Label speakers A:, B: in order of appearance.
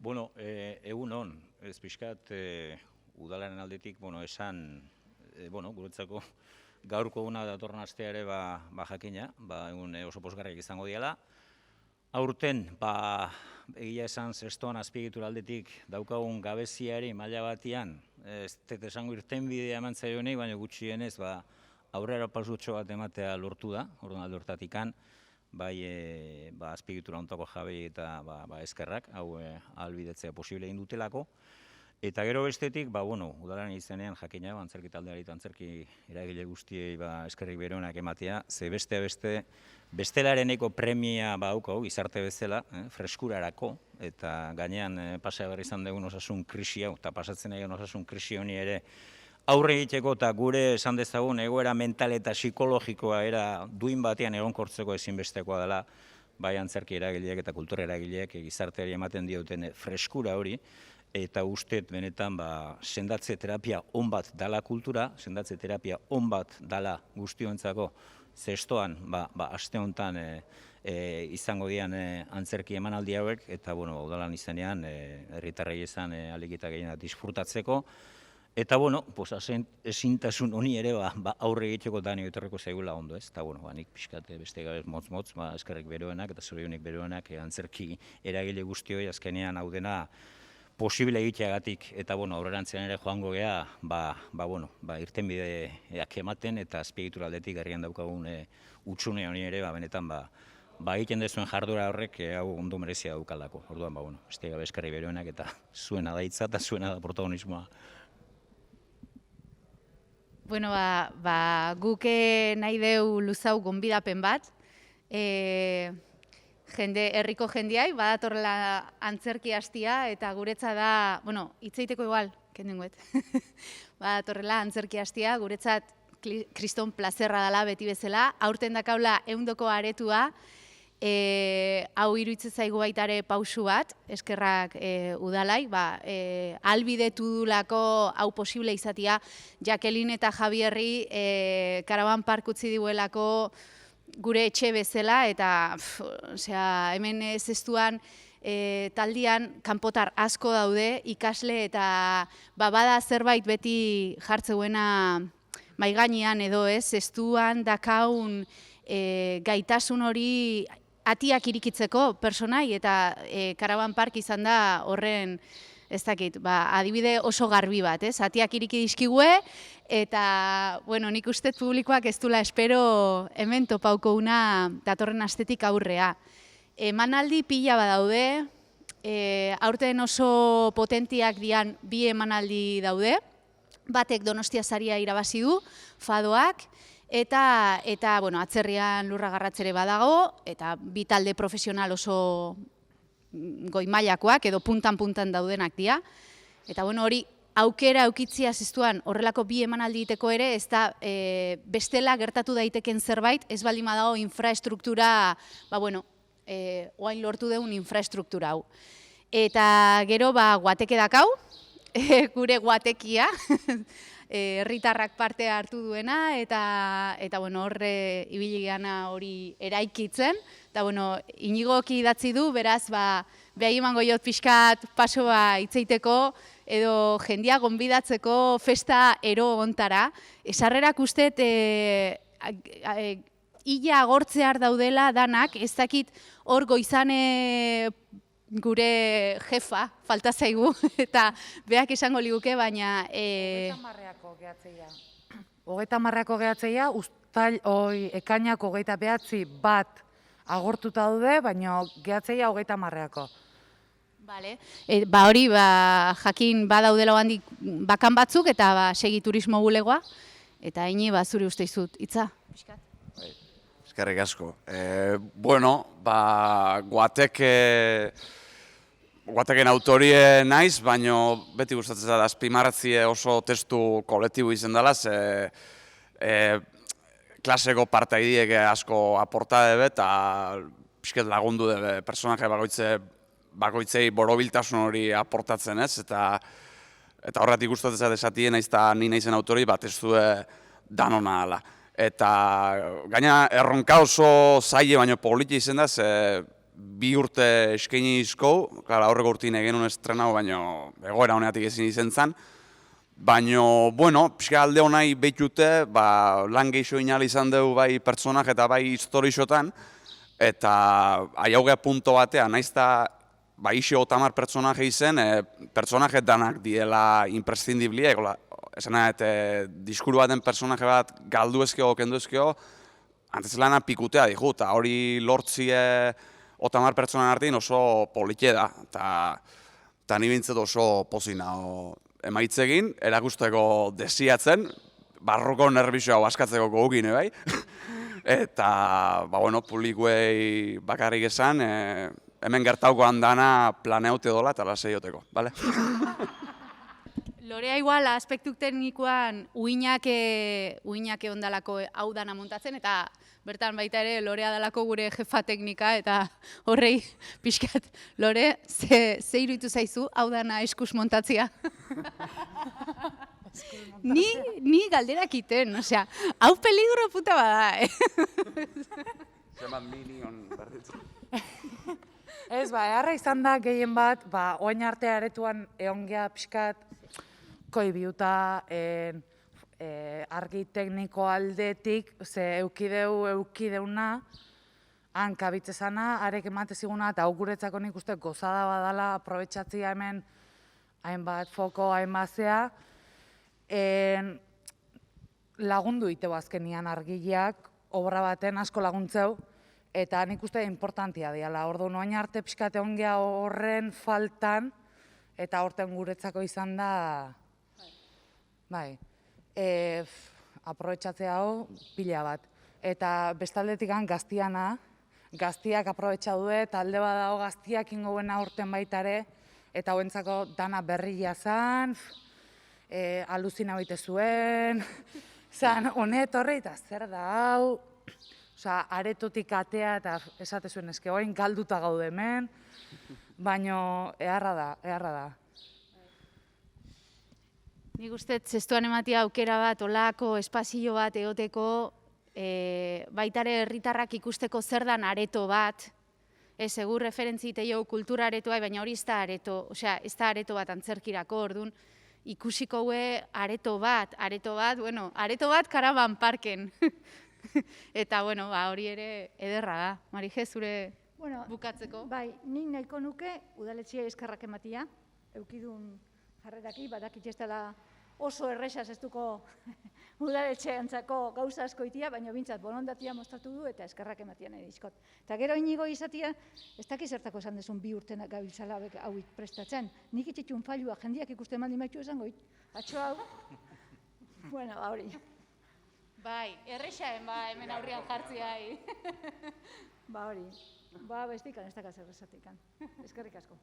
A: Bueno, egun on, ez pixkat udalaren aldetik, esan, guretzako gaurko eguna datorren astea ere jakina, egun oso posgarriak izango diela. Aurten, egia esan zestoan azpiegitura aldetik daukagun gabeziari maila batian, ez dut esango irtenbidea eman zaionik, baina gutxienez aurrera pasutxo bat ematea lortu da, orduan alde hortatikan, bai azpiegitura ontako jabei eta eskerrak, hau ahalbidetzea posible egin dutelako. Eta gero bestetik, udalaren izenean jakina, antzerki taldeari eta antzerki eragile guztiei eskerrik beroenak ematea, ze bestelareneko premia haukau, gizarte bezala, freskurarako, eta gainean pasea berri izan dugun osasun krisi hau, eta pasatzen nahi osasun krisi honi ere aurre egiteko eta gure esan dezagun egoera mental eta psikologikoa era duin batean egonkortzeko ezinbestekoa dela, bai antzerki eragileek eta kultura eragileek gizarteari ematen dioten freskura hori, eta usteet benetan sendatze terapia on bat dala kultura, sendatze terapia on bat dala guztiontzako zestoan, aste honetan izango dian antzerki emanaldi hauek, eta udalan izenean herritarrei izan alikita gehiena disfrutatzeko. Eta, ezintasun honi ere aurre egiteko da nio etorreko zaigula ondo, ez? Eta, nik pixkat beste gabez motz-motz, eskerrik beroenak eta zorionik beroenak antzerki eragile guztioi azkenean hau dena posible egiteagatik, eta aurrerantzean ere joango gea, irtenbideak ematen eta azpiegitura aldetik herrian daukagun hutsune honi ere, benetan, egiten dezuen jardura horrek hau ondo merezia daukalako. Orduan, beste gabe eskerrik beroenak eta zuena da hitza eta zuena da protagonismoa.
B: Bueno, guke nahi deu luzau gonbidapen bat. Herriko jendiai, badatorrela antzerki hastia, eta guretza da, hitzeiteko igual, kendengoet. Badatorrela antzerki hastia, guretzat kriston plazerra dela beti bezala, aurten dakaula ehundoko aretua, hau iruditzen zaigu baitare pausu bat, eskerrak udalai, albidetu dulako hau posible izatia, Jacqueline eta Javierri Karaban Park utzi dibuelako gure etxe bezala, eta hemen zestuan taldian kanpotar asko daude, ikasle, eta bada zerbait beti jartzeuena maigainean edo ez, zestuan dakaun gaitasun hori atiak irikitzeko personai, eta Karaban Park izan da horren, ez dakit, adibide oso garbi bat, ez? Atiak iriki dizkigue, eta, nik uste publikoak ez dula espero hemen topauko una datorren astetik aurrea. Emanaldi pila badaude, aurten oso potentiak dian bi emanaldi daude, batek Donostia saria irabazi du, fadoak, eta atzerrian lurra garratzere badago, eta bi talde profesional oso goi mailakoak edo puntan daudenak dira. Eta hori aukera aukitzia zestuan horrelako bi emanaldi egiteko ere, ez da bestela gertatu daiteken zerbait, ez baldin badago infraestruktura, oain lortu deun infraestruktura hau. Eta gero guateke dakau, gure guatekia, herritarrak parte hartu duena, eta horre ibili gana hori eraikitzen, eta Inigoki idatzi du, beraz, behai emango jot pixkat pasoa hitzeiteko, edo jendia gonbidatzeko festa ero ontara. Sarrerak ustet illa agortzear daudela danak, ez dakit hor goizane gure jefa, falta zaigu, eta beak esango liguke, baina...
C: 30 gehatzeia. 30 gehatzeia, ekainako 29 bat agortuta daude, baina gehatzeia 30.
B: Bale, hori jakin badaudela handik bakan batzuk, eta segi turismo bulegoa, eta haini zure uste izut, hitza?
D: Eskerrik asko. Guateken autorie naiz, baina beti gustatzen da azpimarratzie oso testu kolektibo izen dela, ze klaseko partaidiek asko aporta debe, eta pixket lagundu debe personaje bakoitzei borobiltasun hori aportatzen ez, eta horretik gustatzen desatien naiz eta ni naizen autori bat ez du danona ala. Eta gaina erronka oso zaile baino politia izen da, ze 2 urte eskaini izko, klar, aurreko urtin egin un estrenau, baina egoera honeatik ezin izen zan. Baina, bueno, pixka alde honai behitute, lan geixo inal izan dugu bai pertsonak eta bai historixotan, eta aiaugea punto batean, naiz eta ixo 50 pertsonaje izen, pertsonaje danak diela imprescindiblia, esena, diskuru baten personaje bat galdu ezkeo, kendu ezkeo, antezelana pikutea dihu, eta hori lortzie 50 pertsonan artean oso politie da, eta ni bintzet oso pozina emaitzegin, erakusteko desiatzen, barroko nervizioa askatzeko gogukin, bai? Eta, bueno, publikuei bakarrik esan, hemen gertauko handana planeaute dola eta laseioteko, bale?
B: Lorea igual aspektu teknikoan uinak ondalako hau dana montatzen, eta bertan baita ere Lorea dalako gure jefa teknika, eta horrei pixkat, Lore, ze iruditu zaizu hau dana eskus montatzia? Ni galderak iten, osea, hau peligro puta bada,
D: Zeman minion berditzen.
C: Ez, eharra izan da gehien bat, oain arte aretuan eongea pixkat koibiuta argi tekniko aldetik, ze eukideuna, han kabitzezana, arek emateziguna, eta hau guretzako nik uste gozada badala, aprobetxatzia hemen hainbat foko, hainbat zea, lagundu iteu azkenian argileak, obra baten asko laguntzeu, eta nik uste importantia diala. Orduan, oain arte pixkate ongea horren faltan, eta horten guretzako izan da, aprobetxatzea hau pila bat. Eta bestaldetik gaztiak aprobetxa due, eta alde badago gaztiak ingoena horten baitare, eta hoentzako dana berria zan, aluzina baite zuen, zan, honet horre, eta zer da hau, aretotik atea eta esate zuen eske, oain galduta gaude hemen, baina eharra da.
B: Nik uste zestuan ematia aukera bat, olako espazio bat egoteko, baitare herritarrak ikusteko zer dan areto bat, segur referentzite jo kultura aretoa, baina hori ez da areto, osea, ez da areto bat antzerkirako, orduan, ikusiko areto bat, bueno, areto bat karaban parken. Eta, bueno, hori ere ederra da. Marije, zure bukatzeko?
E: Bai, nik nahiko nuke udaletxea eskerrak ematia, eukidun jarreraki, badakit ez dela oso errexaz ez duko udaletxeantzako gauza asko itia, baina bintzat borondatia mostratu du eta eskerrak ematia nahi dizkot. Eta gero inigo izatia, ez dakiz zertako esan dezun 2 urtenak gabiltzala hauik prestatzen. Nik itxitxun failua jendiak ikusten mandi maitu esango, atxo hau, bueno, hori.
B: Bai, errexaen hemen aurrian jartzia.
E: Hori, bestikan ez dakaz errezatik. Eskerrik asko.